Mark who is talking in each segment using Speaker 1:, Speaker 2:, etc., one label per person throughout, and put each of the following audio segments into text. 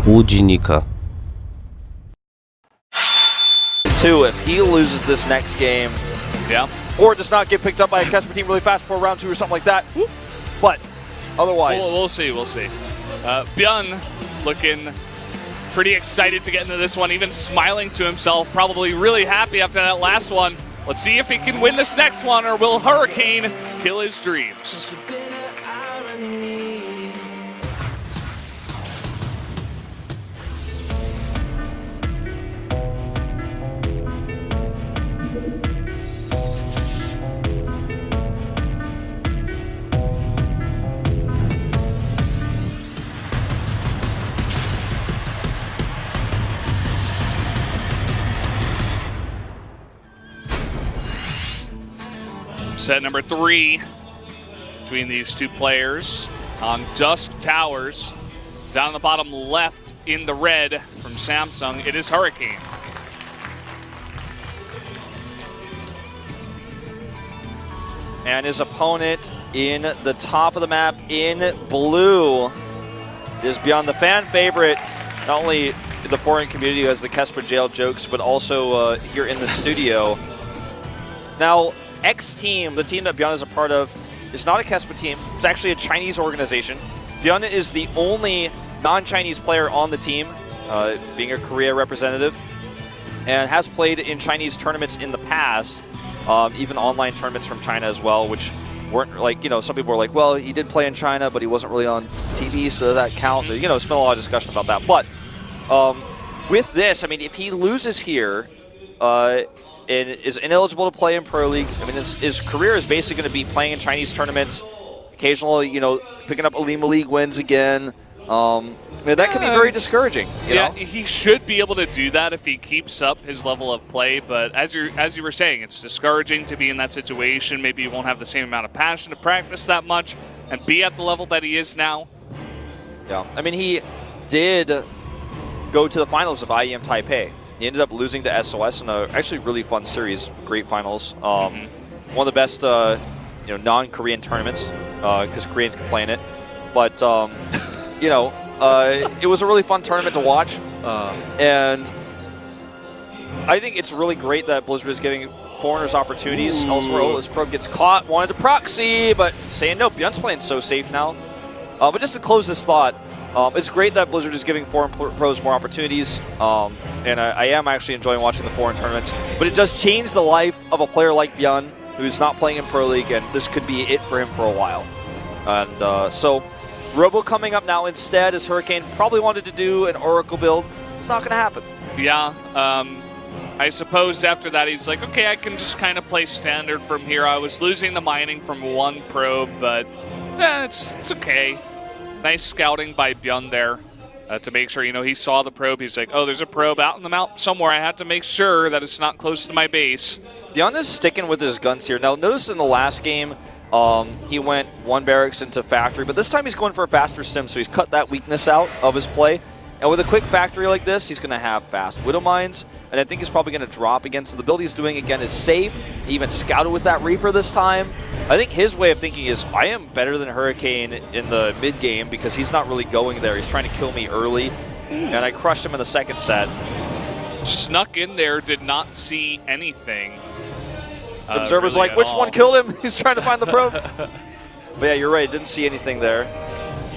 Speaker 1: Łudzinika.
Speaker 2: If he loses this next game, or does not get picked up by a Kesper team really fast for round 2 or something like that, but otherwise,
Speaker 3: we'll see. ByuN looking pretty excited to get into this one, even smiling to himself, probably really happy after that last one. Let's see if he can win this next one, or will Hurricane kill his dreams? Set number 3 between these two players on Dusk Towers. Down in the bottom left in the red from Samsung, it is Hurricane.
Speaker 2: And his opponent in the top of the map in blue is ByuN, the fan favorite, not only in the foreign community who has the Kesper jail jokes, but also here in the studio. Now, X Team, the team that ByuN is a part of, is not a Kesper team. It's actually a Chinese organization. ByuN is the only non-Chinese player on the team, being a Korea representative, and has played in Chinese tournaments in the past, even online tournaments from China as well, which weren't like, some people were like, well, he did play in China, but he wasn't really on TV, so does that count? There's been a lot of discussion about that. But with this, I mean, if he loses here, and is ineligible to play in Pro League. I mean, his career is basically going to be playing in Chinese tournaments, occasionally, picking up Alima League wins again. I mean, that could be very discouraging. You know?
Speaker 3: He should be able to do that if he keeps up his level of play. But as you were saying, it's discouraging to be in that situation. Maybe he won't have the same amount of passion to practice that much and be at the level that he is now.
Speaker 2: Yeah, I mean, he did go to the finals of IEM Taipei. He ended up losing to SOS in a actually really fun series, great finals. One of the best, non-Korean tournaments because Koreans can play in it. But it was a really fun tournament to watch, and I think it's really great that Blizzard is giving foreigners opportunities. Elsewhere, this probe gets caught, wanted to proxy, but saying no. ByuN's playing so safe now. But just to close this thought. It's great that Blizzard is giving foreign pros more opportunities, and I am actually enjoying watching the foreign tournaments. But it does change the life of a player like ByuN, who's not playing in Pro League, and this could be it for him for a while. And so, Robo coming up now instead, as Hurricane probably wanted to do an Oracle build. It's not going to happen.
Speaker 3: Yeah, I suppose after that he's like, okay, I can just kind of play standard from here. I was losing the mining from one probe, but it's okay. Nice scouting by ByuN there to make sure, he saw the probe. He's like, oh, there's a probe out in the mount somewhere. I have to make sure that it's not close to my base.
Speaker 2: ByuN is sticking with his guns here. Now, notice in the last game, he went one barracks into factory, but this time he's going for a faster sim, so he's cut that weakness out of his play. And with a quick factory like this, he's going to have fast Widow Mines, and I think he's probably going to drop again. So the build he's doing, again, is safe. He even scouted with that Reaper this time. I think his way of thinking is, I am better than Hurricane in the mid-game because he's not really going there. He's trying to kill me early, and I crushed him in the second set.
Speaker 3: Snuck in there, did not see anything.
Speaker 2: Observer's
Speaker 3: really
Speaker 2: like, which one killed him? He's trying to find the probe. But yeah, you're right. Didn't see anything there.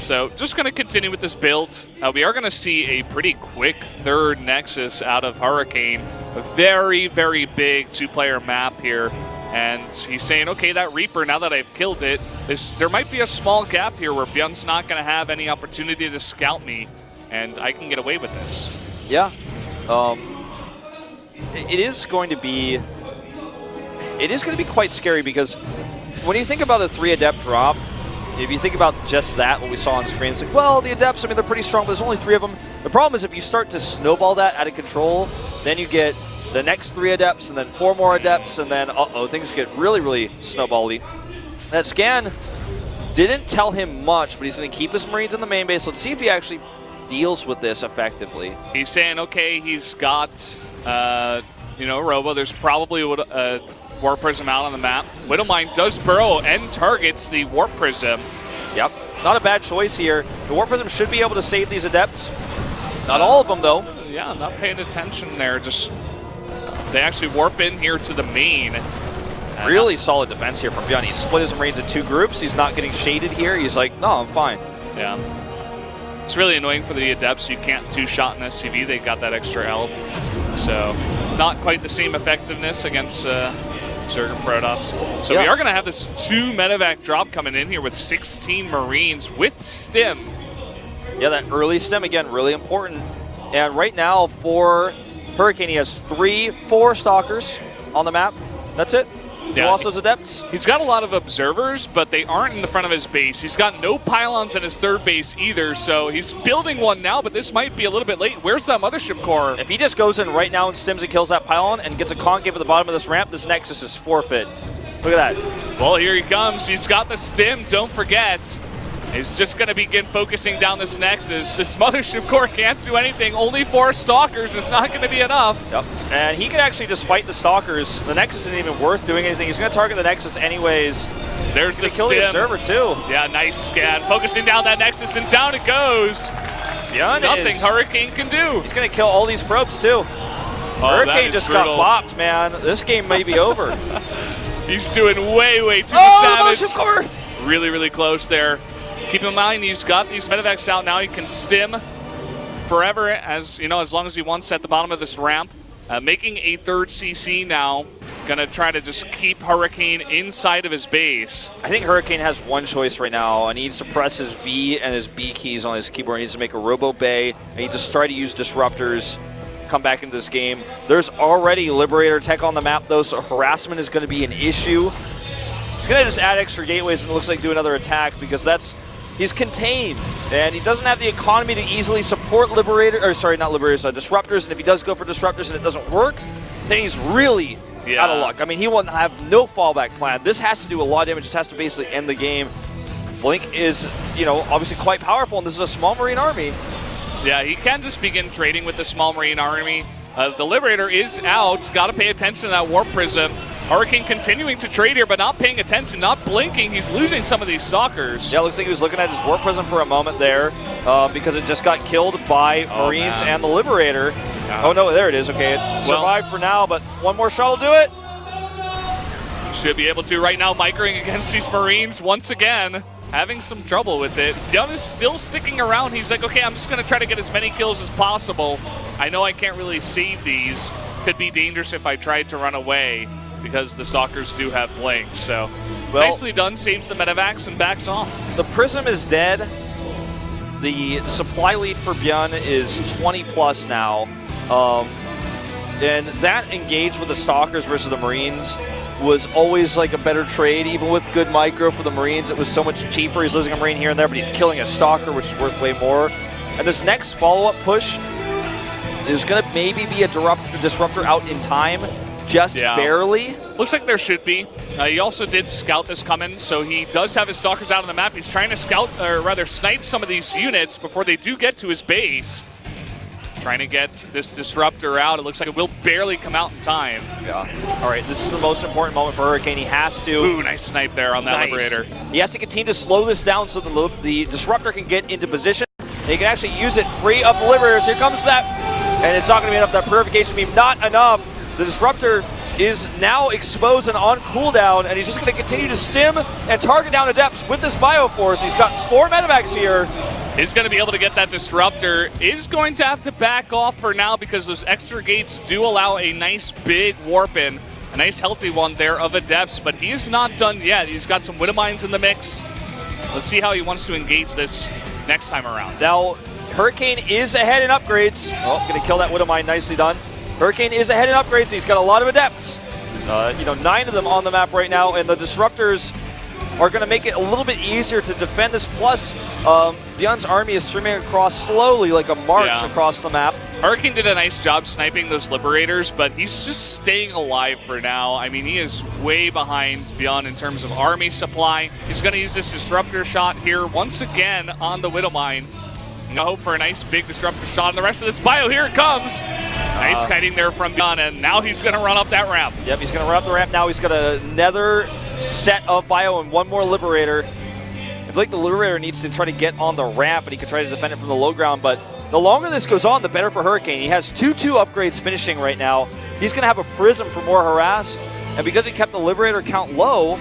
Speaker 3: So just going to continue with this build. We are going to see a pretty quick third Nexus out of Hurricane. A very, very big two-player map here. And he's saying, okay, that Reaper, now that I've killed it, there might be a small gap here where ByuN's not going to have any opportunity to scout me, and I can get away with this.
Speaker 2: Yeah. It is going to be quite scary because when you think about the 3 Adept drop, if you think about just that, what we saw on screen, it's like, well, the Adepts, I mean, they're pretty strong, but there's only 3 of them. The problem is if you start to snowball that out of control, then you get the next 3 Adepts and then 4 more Adepts, and then, things get really, really snowball-y. That scan didn't tell him much, but he's going to keep his Marines in the main base. Let's see if he actually deals with this effectively.
Speaker 3: He's saying, okay, he's got, Robo. There's probably a Warp Prism out on the map. Widowmine does burrow and targets the Warp Prism.
Speaker 2: Yep, not a bad choice here. The Warp Prism should be able to save these Adepts. Not all of them, though.
Speaker 3: Yeah, not paying attention there. Just they actually warp in here to the main.
Speaker 2: Really solid defense here from ByuN. He split his Marines in 2 groups. He's not getting shaded here. He's like, no, I'm fine.
Speaker 3: Yeah. It's really annoying for the Adepts. You can't two-shot in SCV. They got that extra health. So not quite the same effectiveness against Zerg Protoss. So we are going to have this 2 medevac drop coming in here with 16 Marines with stim.
Speaker 2: Yeah, that early stim, again, really important. And right now for Hurricane, he has 4 Stalkers on the map. That's it. He lost those Adepts.
Speaker 3: He's got a lot of observers, but they aren't in the front of his base. He's got no pylons in his 3rd base either, so he's building one now, but this might be a little bit late. Where's that mothership core?
Speaker 2: If he just goes in right now and stims and kills that pylon and gets a concave at the bottom of this ramp, this Nexus is forfeit. Look at that.
Speaker 3: Well, here he comes. He's got the stim, don't forget. He's just going to begin focusing down this Nexus. This mothership core can't do anything. Only 4 Stalkers is not going to be enough.
Speaker 2: Yep. And he can actually just fight the Stalkers. The Nexus isn't even worth doing anything. He's going to target the Nexus anyways.
Speaker 3: There's the
Speaker 2: kill the observer too.
Speaker 3: Yeah, nice scan. Focusing down that Nexus, and down it goes.
Speaker 2: ByuN
Speaker 3: Nothing Hurricane can do.
Speaker 2: He's going to kill all these probes too. Hurricane just
Speaker 3: brutal.
Speaker 2: got bopped, man. This game may be over.
Speaker 3: He's doing way too much damage.
Speaker 2: Core.
Speaker 3: Really, really close there. Keep in mind, he's got these medevacs out now. He can stim forever, as you know, as long as he wants at the bottom of this ramp. Making a 3rd CC now. Gonna try to just keep Hurricane inside of his base.
Speaker 2: I think Hurricane has one choice right now. He needs to press his V and his B keys on his keyboard. He needs to make a Robo Bay. And he just try to use disruptors. Come back into this game. There's already Liberator tech on the map, though, so harassment is going to be an issue. He's going to just add extra gateways and it looks like do another attack because he's contained, and he doesn't have the economy to easily support disruptors, and if he does go for disruptors and it doesn't work, then he's really out of luck. I mean, he will have no fallback plan. This has to do a lot of damage. This has to basically end the game. Blink is, obviously quite powerful, and this is a small Marine army.
Speaker 3: Yeah, he can just begin trading with the small Marine army. The Liberator is out. Got to pay attention to that Warp Prism. Hurricane continuing to trade here, but not paying attention, not blinking. He's losing some of these Stalkers.
Speaker 2: Yeah, it looks like he was looking at his Warp Prism for a moment there because it just got killed by Marines and the Liberator. Oh, no, there it is. Okay, it survived for now, but one more shot will do it.
Speaker 3: Should be able to right now, microing against these Marines once again. Having some trouble with it. ByuN is still sticking around. He's like, okay, I'm just going to try to get as many kills as possible. I know I can't really save these. Could be dangerous if I tried to run away because the Stalkers do have blink. So nicely done. Saves the medevacs and backs off.
Speaker 2: The Prism is dead. The supply lead for ByuN is 20 plus now. And that engaged with the Stalkers versus the Marines was always like a better trade, even with good micro for the Marines. It was so much cheaper. He's losing a Marine here and there, but he's killing a Stalker, which is worth way more. And this next follow-up push, there's going to maybe be a disruptor out in time, just barely.
Speaker 3: Looks like there should be. He also did scout this coming, so he does have his Stalkers out on the map. He's trying to scout, or rather snipe some of these units before they do get to his base. Trying to get this disruptor out. It looks like it will barely come out in time.
Speaker 2: Yeah. All right, this is the most important moment for Hurricane. He has to.
Speaker 3: Ooh, nice snipe there on that Liberator.
Speaker 2: He has to continue to slow this down so the disruptor can get into position. And he can actually use it, free up the Liberators. Here comes that. And it's not going to be enough. That purification beam, not enough. The disruptor is now exposed and on cooldown, and he's just going to continue to stim and target down Adepts with this Bioforce. He's got 4 medevacs here.
Speaker 3: Is going to be able to get that disruptor. Is going to have to back off for now because those extra gates do allow a nice big warp in. A nice healthy one there of Adepts, but he is not done yet. He's got some Widow Mines in the mix. Let's see how he wants to engage this next time around.
Speaker 2: Now, Hurricane is ahead in upgrades. Oh, going to kill that Widow Mine. Nicely done. Hurricane is ahead in upgrades. He's got a lot of Adepts. 9 of them on the map right now, and the disruptors are going to make it a little bit easier to defend this. Plus, ByuN's army is streaming across slowly like a march across the map.
Speaker 3: Hurricane did a nice job sniping those Liberators, but he's just staying alive for now. I mean, he is way behind ByuN in terms of army supply. He's going to use this disruptor shot here once again on the Widow Mine. No hope for a nice big disruptor shot. And the rest of this bio, here it comes. Nice kiting there from ByuN, and now he's going to run up that ramp.
Speaker 2: Yep, he's going to run up the ramp now. He's got another set of bio and one more Liberator. I feel like the Liberator needs to try to get on the ramp, and he can try to defend it from the low ground, but the longer this goes on, the better for Hurricane. He has 2-2 upgrades finishing right now. He's going to have a Prism for more harass, and because he kept the Liberator count low,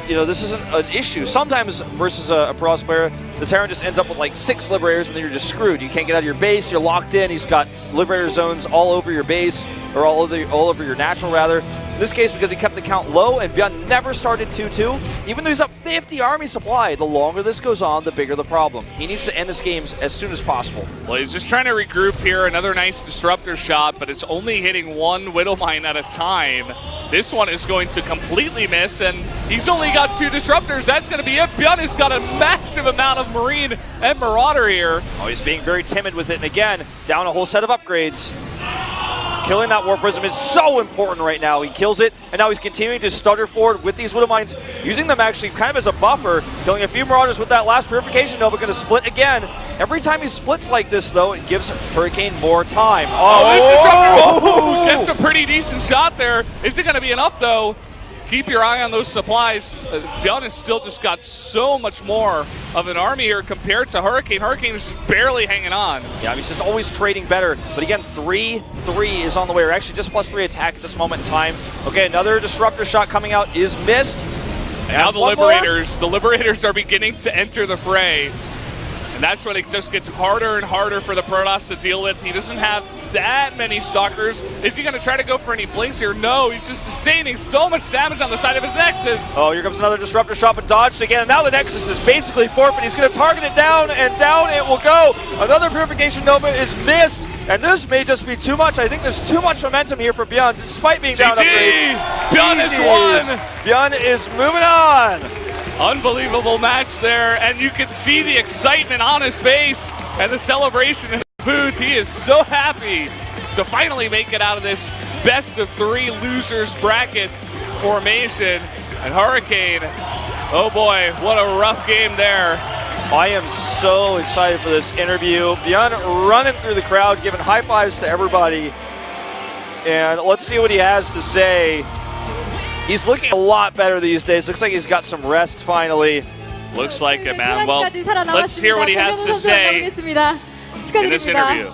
Speaker 2: this isn't an issue. Sometimes versus a Pros player, the Terran just ends up with like 6 Liberators and then you're just screwed. You can't get out of your base, you're locked in, he's got Liberator zones all over your base, or all over your natural rather. In this case, because he kept the count low and ByuN never started 2-2, even though he's up 50 army supply, the longer this goes on, the bigger the problem. He needs to end this game as soon as possible.
Speaker 3: Well, he's just trying to regroup here. Another nice disruptor shot, but it's only hitting one Widow Mine at a time. This one is going to completely miss, and he's only got 2 disruptors. That's going to be it. ByuN has got a massive amount of Marine and Marauder here.
Speaker 2: Oh, he's being very timid with it, and again, down a whole set of upgrades. Killing that Warp Prism is so important right now. He kills it, and now he's continuing to stutter forward with these Widow Mines, using them actually kind of as a buffer, killing a few Marauders with that last Purification Nova, going to split again. Every time he splits like this, though, it gives Hurricane more time.
Speaker 3: Oh, gets a pretty decent shot there. Is it going to be enough, though? Keep your eye on those supplies. ByuN has still just got so much more of an army here compared to Hurricane. Hurricane is just barely hanging on.
Speaker 2: Yeah, he's just always trading better. But again, 3-3 is on the way. Or actually just +3 attack at this moment in time. Okay, another disruptor shot coming out is missed.
Speaker 3: And now the Liberators are beginning to enter the fray. And that's when it just gets harder and harder for the Protoss to deal with. He doesn't have that many Stalkers. Is he going to try to go for any blinks here? No, he's just sustaining so much damage on the side of his Nexus.
Speaker 2: Oh, here comes another Disruptor shot, but dodged again. And now the Nexus is basically forfeit. He's going to target it down, and down it will go. Another Purification Nova is missed, and this may just be too much. I think there's too much momentum here for ByuN, despite being down upgrades.
Speaker 3: ByuN has won!
Speaker 2: ByuN is moving on!
Speaker 3: Unbelievable match there, and you can see the excitement on his face and the celebration in the booth. He is so happy to finally make it out of this best-of-3 losers bracket formation. And Hurricane, oh boy, what a rough game there.
Speaker 2: I am so excited for this interview. ByuN running through the crowd, giving high fives to everybody. And let's see what he has to say. He's looking a lot better these days. Looks like he's got some rest finally.
Speaker 3: Looks like it, man. Well, let's hear what he has to say in this interview.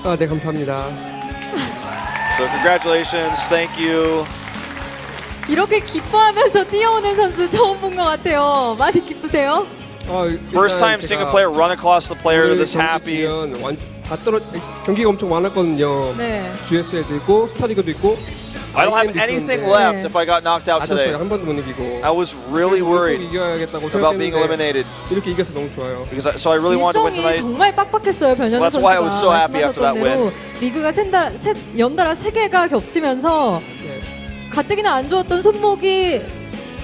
Speaker 1: 네, 감사합니다.
Speaker 2: So congratulations, thank you.
Speaker 4: 이렇게 기뻐하면서 뛰어오는 선수 처음 본 것 같아요. 많이 기쁘세요?
Speaker 2: First time seeing a player run across the player this happy.
Speaker 1: 경기가 엄청 많았거든요.
Speaker 4: 네.
Speaker 1: GS에도 있고 스타리그도 있고.
Speaker 2: I don't have anything left if I got knocked out today.
Speaker 1: 한 번도 못 이기고.
Speaker 2: I was really worried about being eliminated.
Speaker 1: 이렇게 이겨서 너무 좋아요.
Speaker 2: So I really wanted to win tonight.
Speaker 4: 정말 빡빡했어요, 변현우 선수가.
Speaker 2: That's why I was so happy after that win.
Speaker 4: 리그가 연달아 3개가 겹치면서 가뜩이나 안 좋았던 손목이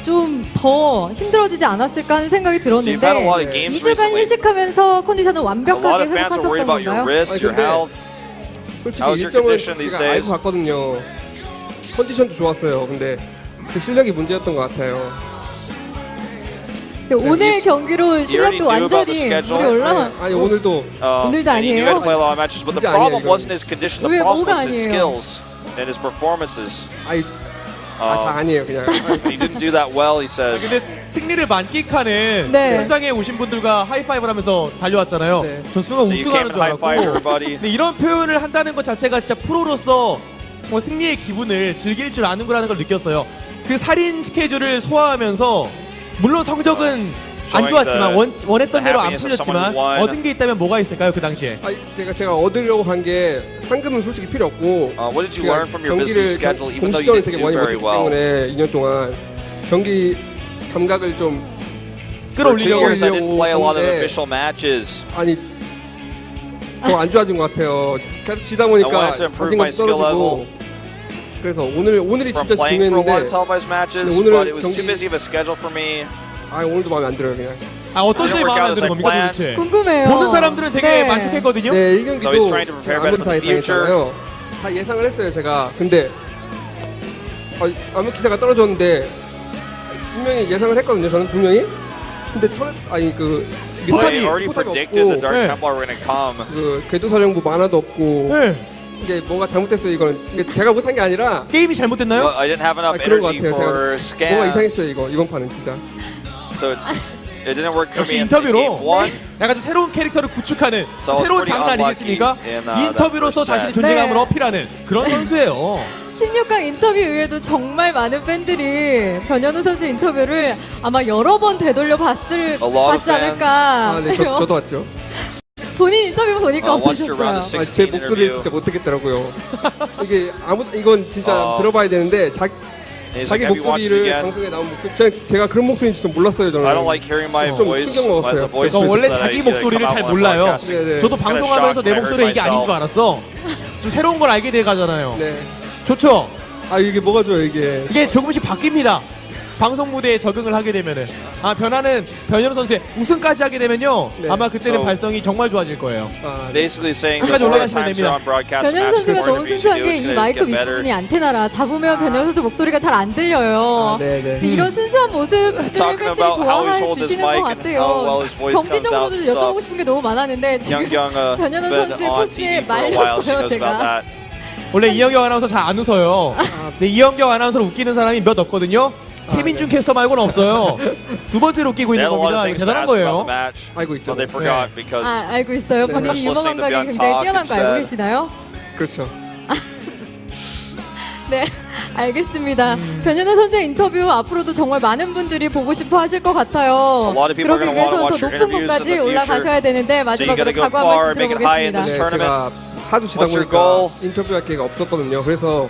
Speaker 4: 좀 더 힘들어지지 않았을까 하는 생각이 들었는데 2주간 휴식하면서 컨디션을 완벽하게 회복하셨던 건가요?
Speaker 1: 솔직히 일정을 제가 알고 갔거든요. 컨디션도 좋았어요. 근데 제 실력이 문제였던 것 같아요.
Speaker 4: 오늘 경기로 실력도 완전히 물이 올라와.
Speaker 1: 아니 오늘도
Speaker 4: 오늘도 아니에요.
Speaker 2: 진짜 아니에요.
Speaker 4: 왜 뭐가 아니에요?
Speaker 2: And his performances.
Speaker 1: 다 아니에요 그냥.
Speaker 2: He didn't do that well, he says.
Speaker 5: 근데 승리를 만끽하는 현장에 오신 분들과 하이파이브를 하면서 달려왔잖아요.
Speaker 1: 네.
Speaker 5: 전 순간 우승하는 줄 알았고. 근데 이런 표현을 한다는 것 자체가 진짜 프로로서 승리의 기분을 즐길 줄 아는구라는 걸 느꼈어요. 그 살인 스케줄을 소화하면서 물론 성적은 안 좋았지만 원했던 대로 안 풀렸지만 얻은 게 있다면 뭐가 있을까요 그 당시에?
Speaker 1: 제가 얻으려고 한 게 상금은 솔직히 필요 없고
Speaker 2: what did you learn from your busy schedule even though you
Speaker 1: 공식적으로
Speaker 2: didn't
Speaker 1: 되게
Speaker 2: do
Speaker 1: 많이
Speaker 2: very
Speaker 1: 못했기
Speaker 2: well?
Speaker 1: 때문에 2년 동안 경기 감각을 좀
Speaker 2: For 2 years I
Speaker 1: 끌어올리려고
Speaker 2: didn't play a lot of
Speaker 1: 했는데
Speaker 2: official matches.
Speaker 1: 아니 더 안 좋아진 것 같아요. 계속 지다
Speaker 2: I
Speaker 1: 보니까
Speaker 2: wanted to improve my skill level.
Speaker 1: 그래서 오늘이
Speaker 2: From
Speaker 1: 진짜
Speaker 2: playing for a lot of
Speaker 1: 중요했는데
Speaker 2: televised matches,
Speaker 1: 오늘
Speaker 2: but it was too
Speaker 1: 경기-
Speaker 2: busy of a schedule for me.
Speaker 1: 오늘도 마음에 안 들어요 그냥.
Speaker 5: 어떤 점이
Speaker 2: didn't work
Speaker 5: 마음에 안
Speaker 2: out as
Speaker 5: 드는
Speaker 2: I
Speaker 5: 겁니까
Speaker 2: planned.
Speaker 5: 도대체?
Speaker 4: 궁금해요.
Speaker 5: 보는 사람들은 되게
Speaker 4: 네.
Speaker 5: 만족했거든요.
Speaker 1: 네, 이
Speaker 2: So he's
Speaker 1: 경기도
Speaker 2: trying to prepare better
Speaker 1: 아무리
Speaker 2: for
Speaker 1: 다
Speaker 2: the future.
Speaker 1: 예상했잖아요. 다 예상을 했어요 제가. 근데 아무 기세가 떨어졌는데 분명히 예상을 했거든요. 저는 분명히. 근데
Speaker 2: I already
Speaker 1: 포탑이
Speaker 2: predicted the
Speaker 1: 없고
Speaker 2: Dark Templar were going to come.
Speaker 1: 그 궤도사령부 만화도 없고
Speaker 5: 네.
Speaker 1: 이게 뭔가 잘못됐어요. 이거는 이게 제가 못한 게 아니라
Speaker 5: 게임이 잘못됐나요?
Speaker 2: Well, I didn't have enough
Speaker 1: 그런 것
Speaker 2: energy
Speaker 1: 같아요.
Speaker 2: for
Speaker 1: 뭔가
Speaker 2: scans.
Speaker 1: 이상했어요 이번 판은 진짜.
Speaker 2: So It didn't work for
Speaker 5: 역시
Speaker 2: me in game
Speaker 5: 인터뷰로
Speaker 2: one.
Speaker 5: 약간 좀 새로운 캐릭터를 구축하는
Speaker 2: So
Speaker 5: 새로운
Speaker 2: pretty
Speaker 5: 장르
Speaker 2: unlucky
Speaker 5: 아니겠습니까?
Speaker 2: in, that
Speaker 5: 인터뷰로서
Speaker 2: first set.
Speaker 5: 자신의 존재감을
Speaker 4: 네.
Speaker 5: 어필하는 그런 선수예요.
Speaker 4: 16강 인터뷰 이후에도 정말 많은 팬들이 변현우 선수 인터뷰를 아마 여러 번 되돌려 봤지
Speaker 2: fans.
Speaker 4: 않을까.
Speaker 1: 아, 네, 저도 왔죠.
Speaker 4: 본인 인터뷰 보니까
Speaker 2: watched your round
Speaker 4: 어떠셨어요?
Speaker 2: of
Speaker 1: 아, 제
Speaker 2: 16
Speaker 1: 목소리를
Speaker 2: interview.
Speaker 1: 진짜 못 듣겠더라고요. 이게 이건 진짜 들어봐야 되는데
Speaker 2: He's
Speaker 1: 자기
Speaker 2: like, have you watched it
Speaker 1: 목소리를
Speaker 2: again?
Speaker 1: 방송에 나온 목소리 제가 그런 목소리인지 좀 몰랐어요 저는.
Speaker 2: I don't like hearing my
Speaker 1: 좀
Speaker 2: voice.
Speaker 1: 충격 먹었어요.
Speaker 2: The voices
Speaker 5: 그러니까 원래
Speaker 2: that I
Speaker 5: 자기
Speaker 2: come
Speaker 5: 목소리를
Speaker 2: out
Speaker 5: 잘
Speaker 2: when I'm
Speaker 5: 몰라요.
Speaker 2: broadcasting.
Speaker 1: 네, 네.
Speaker 5: 저도
Speaker 2: Kinda
Speaker 5: 방송하면서
Speaker 2: shocked
Speaker 5: 내
Speaker 2: when I
Speaker 5: 목소리
Speaker 2: heard
Speaker 5: 이게 아닌 줄 알았어. 좀 새로운 걸 알게 돼 가잖아요.
Speaker 1: 네.
Speaker 5: 좋죠.
Speaker 1: 아 이게 뭐가 좋아요 이게.
Speaker 5: 이게 조금씩 바뀝니다. 방송 무대에 적응을 하게 되면은 변화는 변현우 선수의 우승까지 하게 되면요.
Speaker 1: 네.
Speaker 5: 아마 그때는
Speaker 2: So-
Speaker 5: 발성이 정말 좋아질 거예요.
Speaker 1: 아, 네.
Speaker 2: Basically saying
Speaker 5: 끝까지
Speaker 2: the more
Speaker 5: 올라가시면
Speaker 2: times you're
Speaker 5: 됩니다.
Speaker 2: on broadcast,
Speaker 4: 변현우
Speaker 2: match, the
Speaker 4: 선수가
Speaker 2: more
Speaker 4: 너무
Speaker 2: interviews you
Speaker 4: 순수한
Speaker 2: do,
Speaker 4: 게
Speaker 2: it's
Speaker 4: 이
Speaker 2: gonna
Speaker 4: 마이크
Speaker 2: get better.
Speaker 4: 윗부분이 안테나라 잡으면 변현우 선수 목소리가 잘 안 들려요.
Speaker 1: 아, 네, 네.
Speaker 4: 근데 이런 순수한 모습들을
Speaker 2: Talking
Speaker 4: 팬들이
Speaker 2: about how he's
Speaker 4: 좋아해
Speaker 2: hold his
Speaker 4: 주시는 것
Speaker 2: mic and
Speaker 4: 같아요.
Speaker 2: how well his voice comes out
Speaker 4: 경기적으로도
Speaker 2: and
Speaker 4: 여쭤보고
Speaker 2: stuff.
Speaker 4: 싶은 게 너무 많았는데 지금
Speaker 2: Young
Speaker 4: 변현우
Speaker 2: been
Speaker 4: 선수의
Speaker 2: on
Speaker 4: 포스에
Speaker 2: TV for a while. She
Speaker 4: 말렸어요
Speaker 2: knows about
Speaker 4: 제가.
Speaker 2: that.
Speaker 5: 원래 이영경 아나운서 잘 안 웃어요. 근데 이영경 아나운서를 웃기는 사람이 몇 없거든요. 최민준 캐스터 말고는 없어요. 두 번째로 웃기고
Speaker 2: They
Speaker 5: 있는
Speaker 2: had a lot of
Speaker 5: 겁니다. 이거
Speaker 2: things to
Speaker 5: 대단한
Speaker 2: ask about the
Speaker 5: 거예요.
Speaker 2: match,
Speaker 1: 알고 있죠.
Speaker 2: but they forgot because
Speaker 4: 아 알고 있어요.
Speaker 1: 네.
Speaker 4: 본인이
Speaker 2: Just
Speaker 4: 유머
Speaker 2: listening to
Speaker 4: 감각이
Speaker 2: ByuN
Speaker 4: 굉장히
Speaker 2: talk
Speaker 4: 뛰어난
Speaker 2: and
Speaker 4: 거 알고
Speaker 2: said-
Speaker 4: 계시나요?
Speaker 1: 그렇죠.
Speaker 4: 네, 알겠습니다. 변현우 선수의 인터뷰 앞으로도 정말 많은 분들이 보고 싶어 하실 것 같아요.
Speaker 2: lot of people are
Speaker 4: 그러기
Speaker 2: gonna wanna
Speaker 4: 위해서 더
Speaker 2: watch your
Speaker 4: 높은
Speaker 2: interviews in
Speaker 4: 곳까지
Speaker 2: the future.
Speaker 4: 올라가셔야 되는데
Speaker 2: So you
Speaker 4: 마지막으로
Speaker 2: gotta go
Speaker 4: 각오 한
Speaker 2: far,
Speaker 4: 말씀
Speaker 2: make it high in
Speaker 4: 들어보겠습니다.
Speaker 2: this
Speaker 1: 네,
Speaker 2: tournament.
Speaker 1: 제가 하도 쉬다
Speaker 2: What's your
Speaker 1: 보니까
Speaker 2: goal?
Speaker 1: 인터뷰할 기회가 없었거든요. 그래서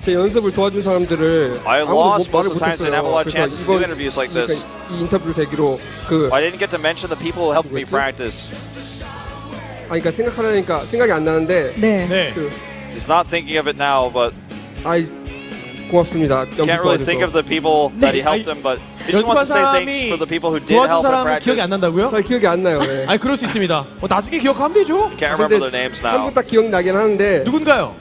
Speaker 1: 제 연습을 도와준 사람들을
Speaker 2: I
Speaker 1: 아무도
Speaker 2: lost
Speaker 1: 말을
Speaker 2: most of the times. Didn't have a lot of
Speaker 1: 못했어요.
Speaker 2: chances to do interviews like
Speaker 1: 그러니까
Speaker 2: this.
Speaker 1: 이 인터뷰를 계기로
Speaker 2: I didn't get to mention the people who helped me
Speaker 1: 뭐였지?
Speaker 2: practice.
Speaker 1: 그러니까 생각하려니까 생각이 안 나는데
Speaker 4: 네.
Speaker 5: 네.
Speaker 1: 그
Speaker 2: He's not thinking of it now, but
Speaker 1: 고맙습니다. 연습
Speaker 2: can't really think of
Speaker 1: 도와줘서.
Speaker 2: the people that he helped him. But he just wants to say thanks for the people who did
Speaker 5: 도와준
Speaker 2: help him
Speaker 5: 사람은
Speaker 2: practice.
Speaker 5: 기억이 안 난다고요?
Speaker 1: 잘 기억이 안 나요. 네.
Speaker 5: 아니 그럴 수 있습니다. 나중에 기억하면 되죠.
Speaker 2: Can't remember their names now.
Speaker 1: 한분 딱 기억나긴 하는데
Speaker 5: 누군가요?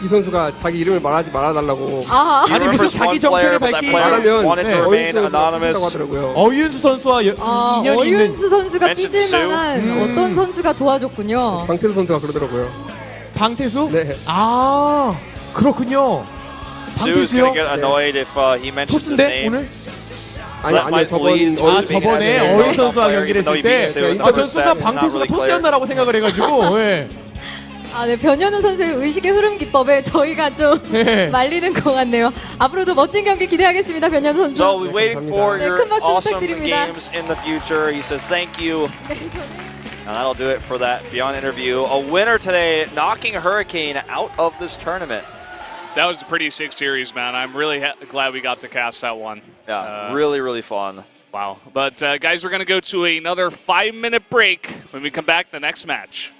Speaker 1: 이 선수가 자기 이름을 말하지 말아달라고
Speaker 4: 아,
Speaker 2: He
Speaker 5: 아니, 무슨
Speaker 2: remembers
Speaker 5: 자기
Speaker 2: one player,
Speaker 5: 정체를
Speaker 2: but that
Speaker 5: 밝히기
Speaker 2: player
Speaker 1: 말하면
Speaker 2: wanted to remain
Speaker 1: 어윤수
Speaker 2: anonymous.
Speaker 1: 하더라고요.
Speaker 5: 어윤수 선수와 인연이 있는
Speaker 4: 어윤수 선수가
Speaker 2: Mention
Speaker 4: 삐질 만한 어떤 선수가 도와줬군요.
Speaker 1: 방태수 선수가 그러더라고요.
Speaker 5: 방태수?
Speaker 1: 네.
Speaker 5: 아 그렇군요.
Speaker 2: Sue's
Speaker 5: 방태수요?
Speaker 2: gonna get annoyed if he mentions his
Speaker 5: 토스인데
Speaker 2: name.
Speaker 5: 오늘?
Speaker 1: 아니
Speaker 2: That
Speaker 1: 아니요
Speaker 2: might
Speaker 1: 저번
Speaker 2: lead to
Speaker 5: 아
Speaker 2: us being
Speaker 5: 저번에
Speaker 2: as a
Speaker 5: 어윤
Speaker 2: top
Speaker 5: 선수와
Speaker 2: player,
Speaker 5: 경기를
Speaker 2: even though
Speaker 5: 했을
Speaker 2: he beat
Speaker 5: 때
Speaker 2: Sue in the
Speaker 5: 전
Speaker 2: first set.
Speaker 5: 순간
Speaker 2: It's not
Speaker 5: 방태수가
Speaker 2: really clear.
Speaker 5: 토스였나라고 생각을 해가지고 예.
Speaker 4: 아, 네, 변현우 선수의 의식의 흐름 기법에 저희가 좀
Speaker 5: 네.
Speaker 4: 말리는 것 같네요. 앞으로도 멋진 경기 기대하겠습니다, 변현우 선수.
Speaker 2: So we're waiting for
Speaker 4: 네,
Speaker 2: your
Speaker 4: 큰 박수
Speaker 2: awesome
Speaker 4: 부탁드립니다.
Speaker 2: games in the future. He says thank you.
Speaker 4: 네, 저는
Speaker 2: And that'll do it for that ByuN interview. A winner today, knocking Hurricane out of this tournament.
Speaker 3: That was a pretty sick series, man. I'm really glad we got to cast that one.
Speaker 2: Yeah, really, really fun.
Speaker 3: Wow. But guys, we're going to go to another 5-minute break. When we come back, the next match.